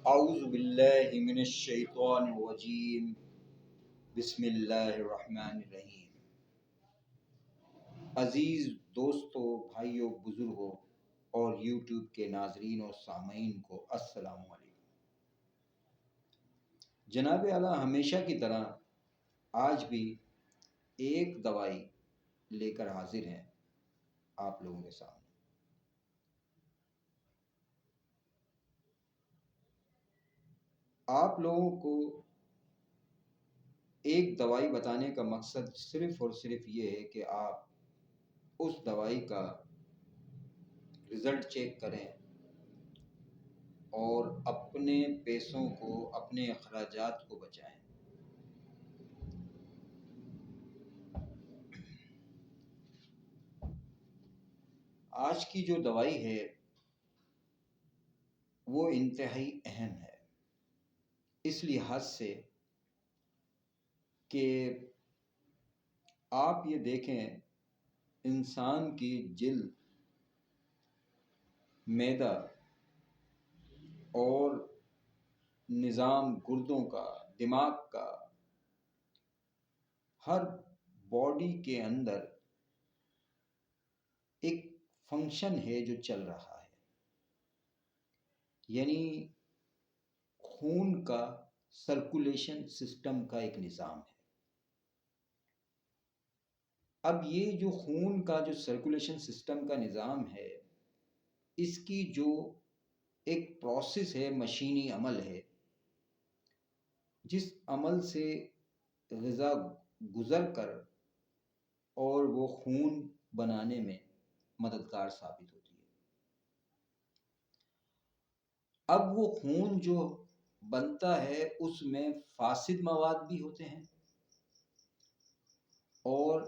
औज़ु बिल्लाहि मिनश शैतानिर रजीम। बिस्मिल्लाहिर रहमानिर रहीम। अज़ीज़ दोस्तों, भाइयों, बुज़ुर्गों और यूट्यूब के नाज़रीन और सामीन को अस्सलामु अलैकुम। जनाब आला हमेशा की तरह आज भी एक दवाई लेकर हाजिर हैं आप लोगों के सामने। आप लोगों को एक दवाई बताने का मकसद सिर्फ़ और सिर्फ़ ये है कि आप उस दवाई का रिज़ल्ट चेक करें और अपने पैसों को, अपने अखराजात को बचाएं। आज की जो दवाई है वो इंतहाई अहम है इस लिहाज से कि आप ये देखें, इंसान की जिल्द, मैदा और निज़ाम गुर्दों का, दिमाग का, हर बॉडी के अंदर एक फंक्शन है जो चल रहा है, यानी खून का सर्कुलेशन सिस्टम का एक निज़ाम है। अब ये जो खून का जो सर्कुलेशन सिस्टम का निज़ाम है, इसकी जो एक प्रोसेस है, मशीनी अमल है, जिस अमल से ग़िज़ा गुज़र कर और वो खून बनाने में मददगार साबित होती है। अब वो खून जो बनता है उसमें फासिद मवाद भी होते हैं और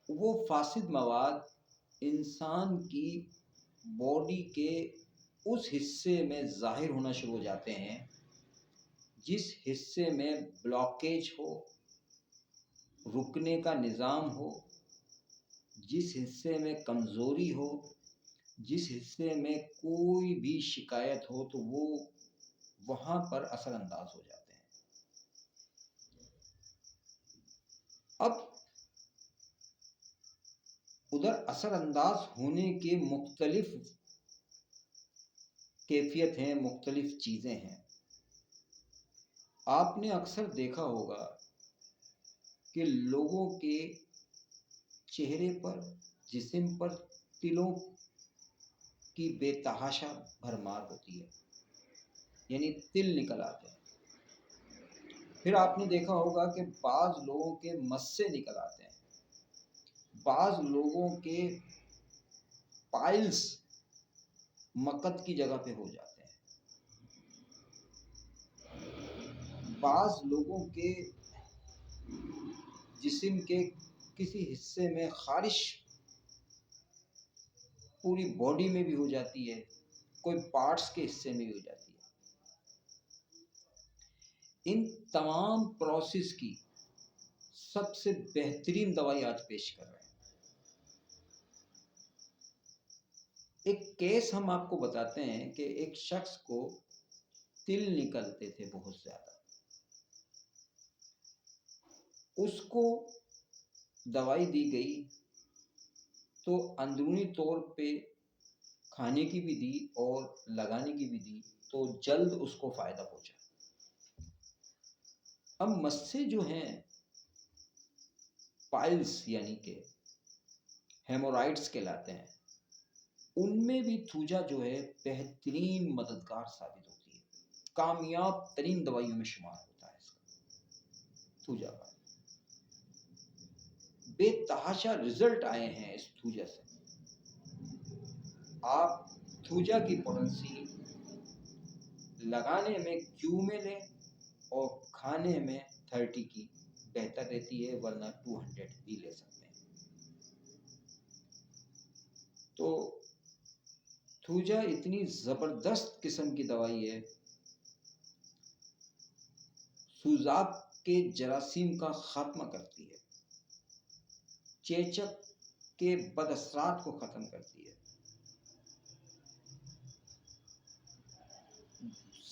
वो फासिद मवाद इंसान की बॉडी के उस हिस्से में ज़ाहिर होना शुरू हो जाते हैं जिस हिस्से में ब्लॉकेज हो, रुकने का निज़ाम हो, जिस हिस्से में कमज़ोरी हो, जिस हिस्से में कोई भी शिकायत हो, तो वो वहाँ पर असरअंदाज हो जाते हैं। अब उधर असरअंदाज होने के मुख्तलिफ कैफियत हैं, मुख्तलिफ चीज़ें हैं। आपने अक्सर देखा होगा कि लोगों के चेहरे पर, जिस्म पर तिलों की बेतहाशा भरमार होती है, यानी तिल निकल आते हैं। फिर आपने देखा होगा कि बाज़ लोगों के मस्से निकल आते हैं, बाज़ लोगों के पाइल्स मकत की जगह पे हो जाते हैं, बाज़ लोगों के जिस्म के किसी हिस्से में ख़ारिश पूरी बॉडी में भी हो जाती है, कोई पार्ट्स के हिस्से में भी हो जाती है। इन तमाम प्रोसेस की सबसे बेहतरीन दवाई आज पेश कर रहे हैं। एक केस हम आपको बताते हैं कि एक शख्स को तिल निकलते थे बहुत ज़्यादा। उसको दवाई दी गई तो अंदरूनी तौर पे खाने की भी दी और लगाने की भी दी, तो जल्द उसको फ़ायदा पहुंचा। अब मस्से जो हैं, पाइल्स यानी कि हेमोराइड्स कहलाते हैं, उनमें भी थूजा जो है बेहतरीन मददगार साबित होती है, कामयाब तरीन दवाइयों में शुमार होता है इसका थूजा का। बेतहाशा रिजल्ट आए हैं इस थूजा से। आप थूजा की पोटेंसी लगाने में क्यू में लें और खाने में 30 की बेहतर रहती है, वरना 200 भी ले सकते हैं। तो थूजा इतनी ज़बरदस्त किस्म की दवाई है, सूजाब के जरासीम का खात्मा करती है, चेचक के बदअसरात को ख़त्म करती है,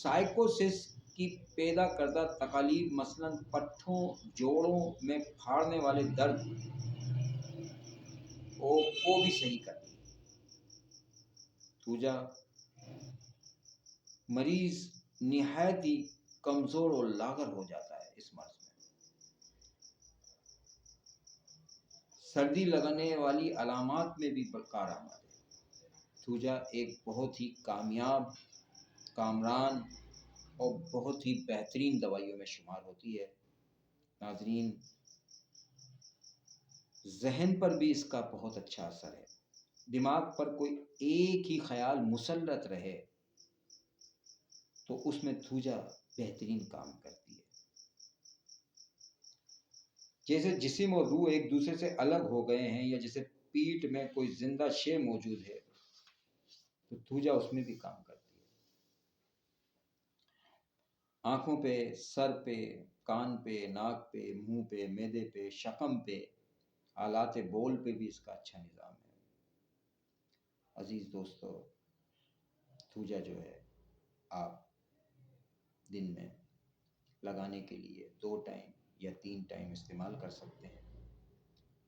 साइकोसिस की पैदा करदा तकालीफ मसलन पट्ठों जोड़ों में फाड़ने वाले दर्द को भी सही करती है। थूजा मरीज निहायत ही कमजोर और लागर हो जाता है इस मर्ज में। सर्दी लगने वाली अलामात में भी कारआमद है। थूजा एक बहुत ही कामयाब, कामरान और बहुत ही बेहतरीन दवाइयों में शुमार होती है। नाजरीन, जहन पर भी इसका बहुत अच्छा असर है। दिमाग पर कोई एक ही ख्याल मुसल्लत रहे तो उसमें थूजा बेहतरीन काम करती है। जैसे जिस्म और रूह एक दूसरे से अलग हो गए हैं, या जैसे पीठ में कोई जिंदा शे मौजूद है, तो थूजा उसमें भी काम करती है। आंखों पे, सर पे, कान पे, नाक पे, मुंह पे, मैदे पे, शकम पे, आलाते बोल पे भी इसका अच्छा निज़ाम है। अजीज दोस्तों, थूजा जो है आप दिन में लगाने के लिए 2 टाइम या 3 टाइम इस्तेमाल कर सकते हैं।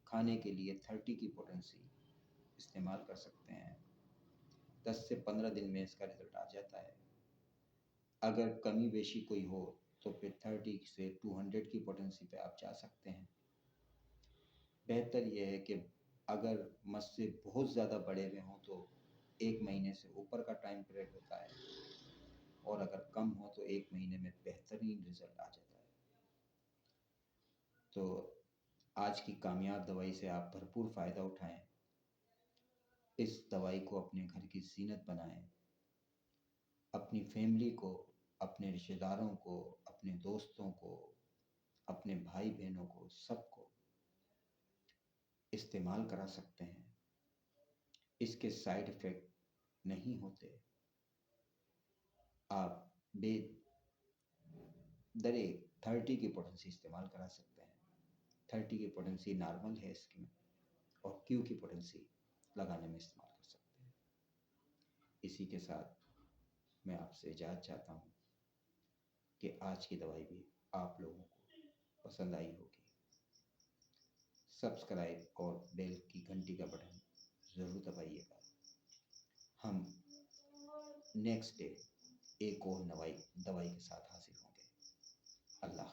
खाने के लिए 30 की पोटेंसी इस्तेमाल कर सकते हैं। 10 से 15 दिन में इसका रिज़ल्ट आ जाता है। अगर कमी बेशी कोई हो तो फिर 30 से 200 की पोटेंसी पे आप जा सकते हैं। बेहतर यह है कि अगर मस्से बहुत ज़्यादा बढ़े हुए हों तो 1 महीने से ऊपर का टाइम पीरियड होता है, और अगर कम हो तो 1 महीने में बेहतरीन रिज़ल्ट आ जाता है। तो आज की कामयाब दवाई से आप भरपूर फ़ायदा उठाएं। इस दवाई को अपने घर की ज़ीनत बनाएं। अपनी फैमिली को, अपने रिश्तेदारों को, अपने दोस्तों को, अपने भाई बहनों को, सबको इस्तेमाल करा सकते हैं। इसके साइड इफ़ेक्ट नहीं होते। आप बेदरे 30 की पोटेंसी इस्तेमाल करा सकते हैं। 30 की पोटेंसी नॉर्मल है इसकी, और क्यू की पोटेंसी लगाने में इस्तेमाल कर सकते हैं। इसी के साथ मैं आपसे इजाज़त चाहता हूँ कि आज की दवाई भी आप लोगों को पसंद आई होगी। सब्सक्राइब और बेल की घंटी का बटन ज़रूर दबाइएगा। हम नेक्स्ट डे एक और दवाई के साथ हाजिर होंगे। अल्लाह।